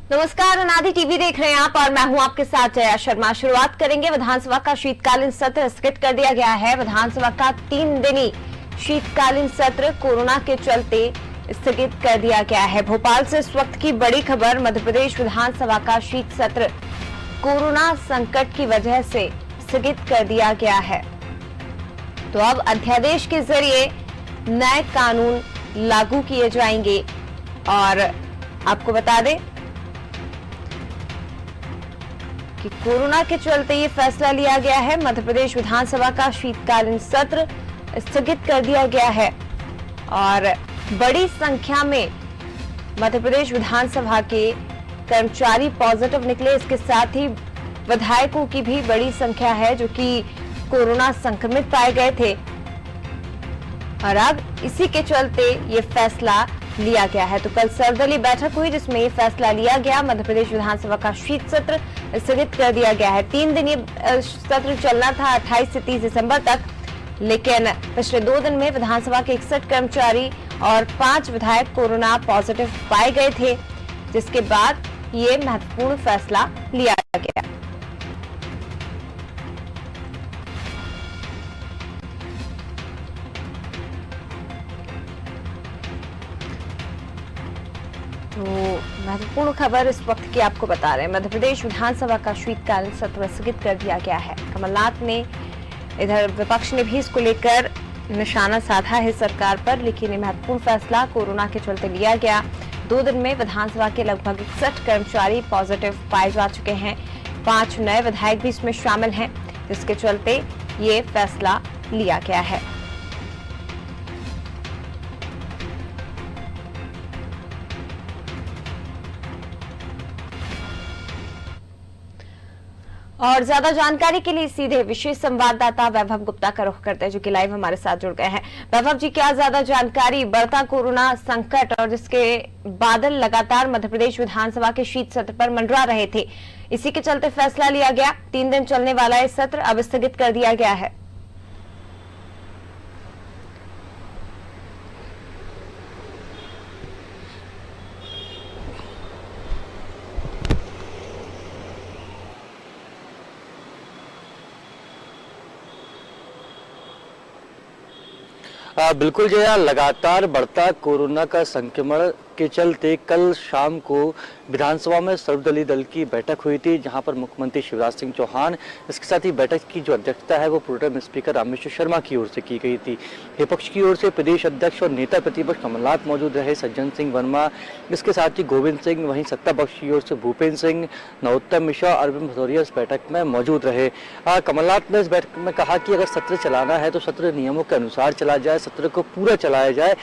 नमस्कार, अनादि टीवी देख रहे हैं आप और मैं हूं आपके साथ जया शर्मा। शुरुआत करेंगे। विधानसभा का शीतकालीन सत्र स्थगित कर दिया गया है। विधानसभा का 3 दिनी शीतकालीन सत्र कोरोना के चलते स्थगित कर दिया गया है। भोपाल से इस वक्त की बड़ी खबर। मध्य प्रदेश विधानसभा का शीत सत्र कोरोना संकट की वजह से स्थगित कर दिया गया है। तो अब अध्यादेश के जरिए नए कानून लागू किए जाएंगे और आपको बता दें कि कोरोना के चलते ये फैसला लिया गया है। मध्य प्रदेश विधानसभा का शीतकालीन सत्र स्थगित कर दिया गया है और बड़ी संख्या में मध्य प्रदेश विधानसभा के कर्मचारी पॉजिटिव निकले। इसके साथ ही विधायकों की भी बड़ी संख्या है जो कि कोरोना संक्रमित पाए गए थे और अब इसी के चलते ये फैसला लिया गया है। तो कल सर्वदलीय बैठक हुई जिसमें ये फैसला लिया गया। मध्य प्रदेश विधानसभा का शीत सत्र स्थगित कर दिया गया है। 3 दिन ये सत्र चलना था 28 से 30 दिसंबर तक, लेकिन पिछले 2 दिन में विधानसभा के 61 कर्मचारी और 5 विधायक कोरोना पॉजिटिव पाए गए थे, जिसके बाद ये महत्वपूर्ण फैसला लिया गया। तो महत्वपूर्ण खबर इस वक्त की आपको बता रहे हैं। मध्य प्रदेश विधानसभा का शीतकालीन सत्र स्थगित कर दिया गया है। कमलनाथ ने इधर विपक्ष ने भी इसको लेकर निशाना साधा है सरकार पर, लेकिन ये महत्वपूर्ण फैसला कोरोना के चलते लिया गया। 2 दिन में विधानसभा के लगभग 61 कर्मचारी पॉजिटिव पाए जा चुके हैं। 5 नए विधायक भी इसमें शामिल हैं, जिसके चलते ये फैसला लिया गया है। और ज्यादा जानकारी के लिए सीधे विशेष संवाददाता वैभव गुप्ता का रुख करते हैं, जो कि लाइव हमारे साथ जुड़ गए हैं। वैभव जी, क्या ज्यादा जानकारी? बढ़ता कोरोना संकट और जिसके बादल लगातार मध्य प्रदेश विधानसभा के शीत सत्र पर मंडरा रहे थे, इसी के चलते फैसला लिया गया। 3 दिन चलने वाला यह सत्र अब स्थगित कर दिया गया है। बिल्कुल जया, लगातार बढ़ता कोरोना का संक्रमण के चलते कल शाम को विधानसभा में सर्वदलीय दल की बैठक हुई थी, जहां पर मुख्यमंत्री शिवराज सिंह चौहान, इसके साथ ही बैठक की जो अध्यक्षता है वो प्रोटेम स्पीकर रामेश्वर शर्मा की ओर से की गई थी। विपक्ष की ओर से प्रदेश अध्यक्ष और नेता प्रतिपक्ष कमलनाथ मौजूद रहे, सज्जन सिंह वर्मा, इसके साथ ही गोविंद सिंह, वहीं सत्ता पक्ष की ओर से भूपेन्द्र सिंह, नरोत्तम मिश्रा, अरविंद भदौरिया इस बैठक में मौजूद रहे। कमलनाथ ने इस बैठक में कहा कि अगर सत्र चलाना है तो सत्र नियमों के अनुसार चला जाए, सत्र को पूरा चलाया जाए,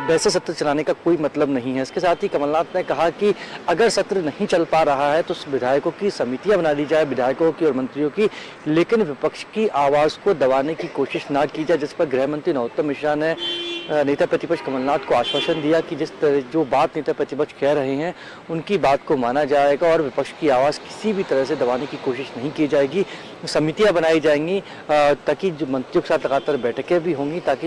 वैसे सत्र चलाने का कोई मतलब नहीं है। इसके साथ ही कमलनाथ ने कहा कि अगर सत्र नहीं चल पा रहा है तो विधायकों की समितियां बना दी जाए, विधायकों की और मंत्रियों की, लेकिन विपक्ष की आवाज को दबाने की कोशिश ना की जाए। जिस पर गृह मंत्री नरोत्तम मिश्रा ने नेता प्रतिपक्ष कमलनाथ को आश्वासन दिया कि जो बात नेता प्रतिपक्ष कह रहे हैं उनकी बात को माना जाएगा और विपक्ष की आवाज़ किसी भी तरह से दबाने की कोशिश नहीं की जाएगी। समितियां बनाई जाएंगी ताकि जो मंत्रियों के साथ लगातार बैठकें भी होंगी, ताकि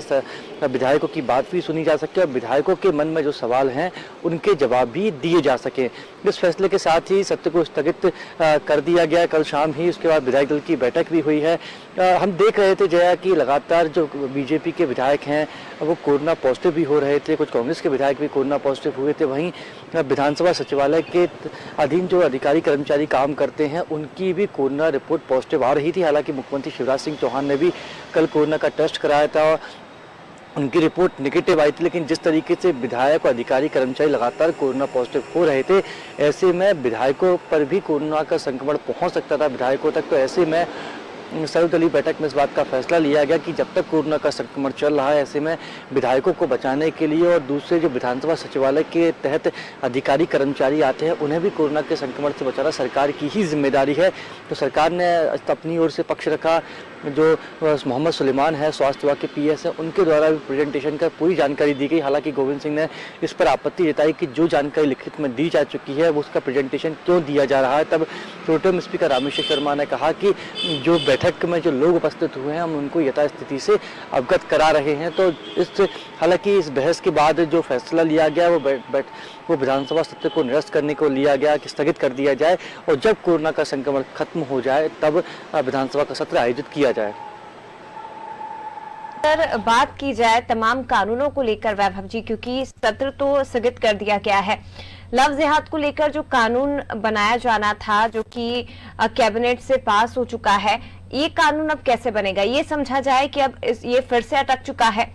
विधायकों की बात भी सुनी जा सके और विधायकों के मन में जो सवाल हैं उनके जवाब भी दिए जा सके। इस फैसले के साथ ही सत्र को स्थगित कर दिया गया कल शाम ही। उसके बाद विधायक दल की बैठक भी हुई है। हम देख रहे थे जया कि लगातार जो बीजेपी के विधायक हैं वो कोरोना पॉजिटिव भी हो रहे थे, कुछ कांग्रेस के विधायक भी कोरोना पॉजिटिव हुए थे। वहीं विधानसभा सचिवालय के अधीन जो अधिकारी कर्मचारी काम करते हैं उनकी भी कोरोना रिपोर्ट पॉजिटिव आ रही थी। हालांकि मुख्यमंत्री शिवराज सिंह चौहान ने भी कल कोरोना का टेस्ट कराया था, उनकी रिपोर्ट नेगेटिव आई थी, लेकिन जिस तरीके से विधायक और अधिकारी कर्मचारी लगातार कोरोना पॉजिटिव हो रहे थे, ऐसे में विधायकों पर भी कोरोना का संक्रमण पहुंच सकता था विधायकों तक। तो ऐसे में सर्वदलीय बैठक में इस बात का फैसला लिया गया कि जब तक कोरोना का संक्रमण चल रहा है, ऐसे में विधायकों को बचाने के लिए और दूसरे जो विधानसभा सचिवालय के तहत अधिकारी कर्मचारी आते हैं उन्हें भी कोरोना के संक्रमण से बचाना सरकार की ही जिम्मेदारी है। तो सरकार ने अपनी ओर से पक्ष रखा। जो मोहम्मद सुलेमान है, स्वास्थ्य विभाग के पीएस है, उनके द्वारा भी प्रेजेंटेशन का पूरी जानकारी दी गई। हालांकि गोविंद सिंह ने इस पर आपत्ति जताई कि जो जानकारी लिखित में दी जा चुकी है वो उसका प्रेजेंटेशन क्यों दिया जा रहा है। तब प्रोटेम स्पीकर रामेश्वर शर्मा ने कहा कि जो बैठक में जो लोग उपस्थित हुए हैं हम उनको यथास्थिति से अवगत करा रहे हैं। तो हालांकि इस बहस के बाद जो फैसला लिया गया वो विधानसभा सत्र को निरस्त करने को लिया गया कि स्थगित कर दिया जाए और जब कोरोना का संक्रमण खत्म हो जाए तब विधानसभा का सत्र आयोजित किया जाए। अगर बात की जाए तमाम कानूनों को लेकर वैभव जी, क्योंकि सत्र तो स्थगित कर दिया गया है, लव जिहाद को लेकर जो कानून बनाया जाना था जो कि कैबिनेट से पास हो चुका है, ये कानून अब कैसे बनेगा? ये समझा जाए कि अब ये फिर से अटक चुका है।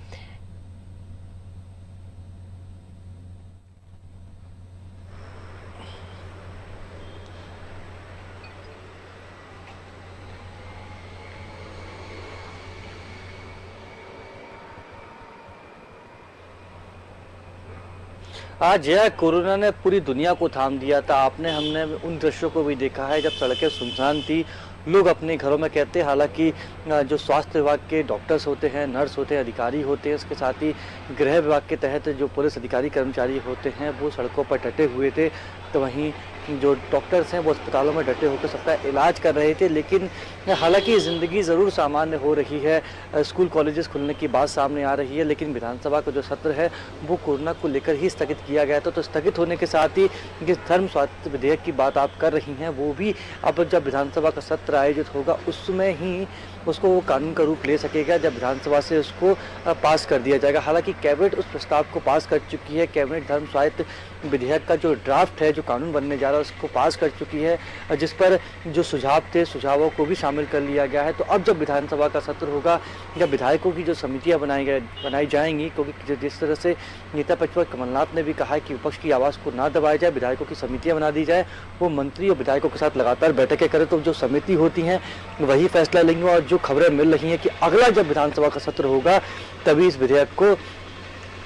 आज यह कोरोना ने पूरी दुनिया को थाम दिया था। हमने उन दृश्यों को भी देखा है जब सड़कें सुनसान थी, लोग अपने घरों में कहते। हालांकि जो स्वास्थ्य विभाग के डॉक्टर्स होते हैं, नर्स होते हैं, अधिकारी होते हैं, इसके साथ ही गृह विभाग के तहत जो पुलिस अधिकारी कर्मचारी होते हैं वो सड़कों पर डटे हुए थे। तो वहीं जो डॉक्टर्स हैं वो अस्पतालों में डटे होकर सबका इलाज कर रहे थे। लेकिन हालांकि ज़िंदगी ज़रूर सामान्य हो रही है, स्कूल कॉलेजेस खुलने की बात सामने आ रही है, लेकिन विधानसभा का जो सत्र है वो कोरोना को लेकर ही स्थगित किया गया था। तो स्थगित होने के साथ ही जिस धर्म स्वास्थ्य विधेयक की बात आप कर रही हैं वो भी अब जब विधानसभा का सत्र आयोजित होगा उसमें ही उसको वो कानून का रूप ले सकेगा जब विधानसभा से उसको पास कर दिया जाएगा। हालांकि कैबिनेट उस प्रस्ताव को पास कर चुकी है। कैबिनेट धर्म स्वास्थ्य विधेयक का जो ड्राफ्ट है, जो कानून बनने जा रहा है, उसको पास कर चुकी है, जिस पर जो सुझाव थे सुझावों को भी शामिल कर लिया गया है। तो अब जब विधानसभा का सत्र होगा, जब विधायकों की जो समितियां बनाई जाएंगी, क्योंकि जिस तरह से नेता प्रतिपक्ष कमलनाथ ने भी कहा है कि विपक्ष की आवाज़ को ना दबाया जाए, विधायकों की समितियां बना दी जाए, वो मंत्री और विधायकों के साथ लगातार बैठकें करें, तो जो समिति होती हैं वही फैसला लेंगे। और जो खबरें मिल रही हैं कि अगला जब विधानसभा का सत्र होगा तभी इस विधेयक को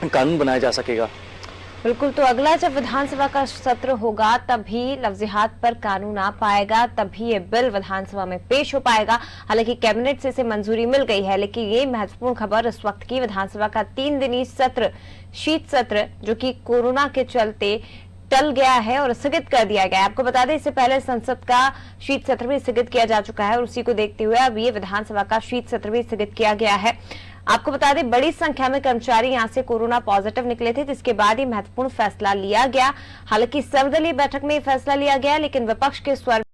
कानून बनाया जा सकेगा। बिल्कुल, तो अगला जब विधानसभा का सत्र होगा तभी लव जिहाद पर कानून आ पाएगा, तभी ये बिल विधानसभा में पेश हो पाएगा। हालांकि कैबिनेट से इसे मंजूरी मिल गई है, लेकिन ये महत्वपूर्ण खबर इस वक्त की, विधानसभा का 3 दिनी सत्र, शीत सत्र, जो कि कोरोना के चलते टल गया है और स्थगित कर दिया गया है। आपको बता दें इससे पहले संसद का शीत सत्र भी स्थगित किया जा चुका है और उसी को देखते हुए अब ये विधानसभा का शीत सत्र भी स्थगित किया गया है। आपको बता दें बड़ी संख्या में कर्मचारी यहां से कोरोना पॉजिटिव निकले थे, जिसके बाद ही महत्वपूर्ण फैसला लिया गया। हालांकि सर्वदलीय बैठक में ये फैसला लिया गया, लेकिन विपक्ष के स्वर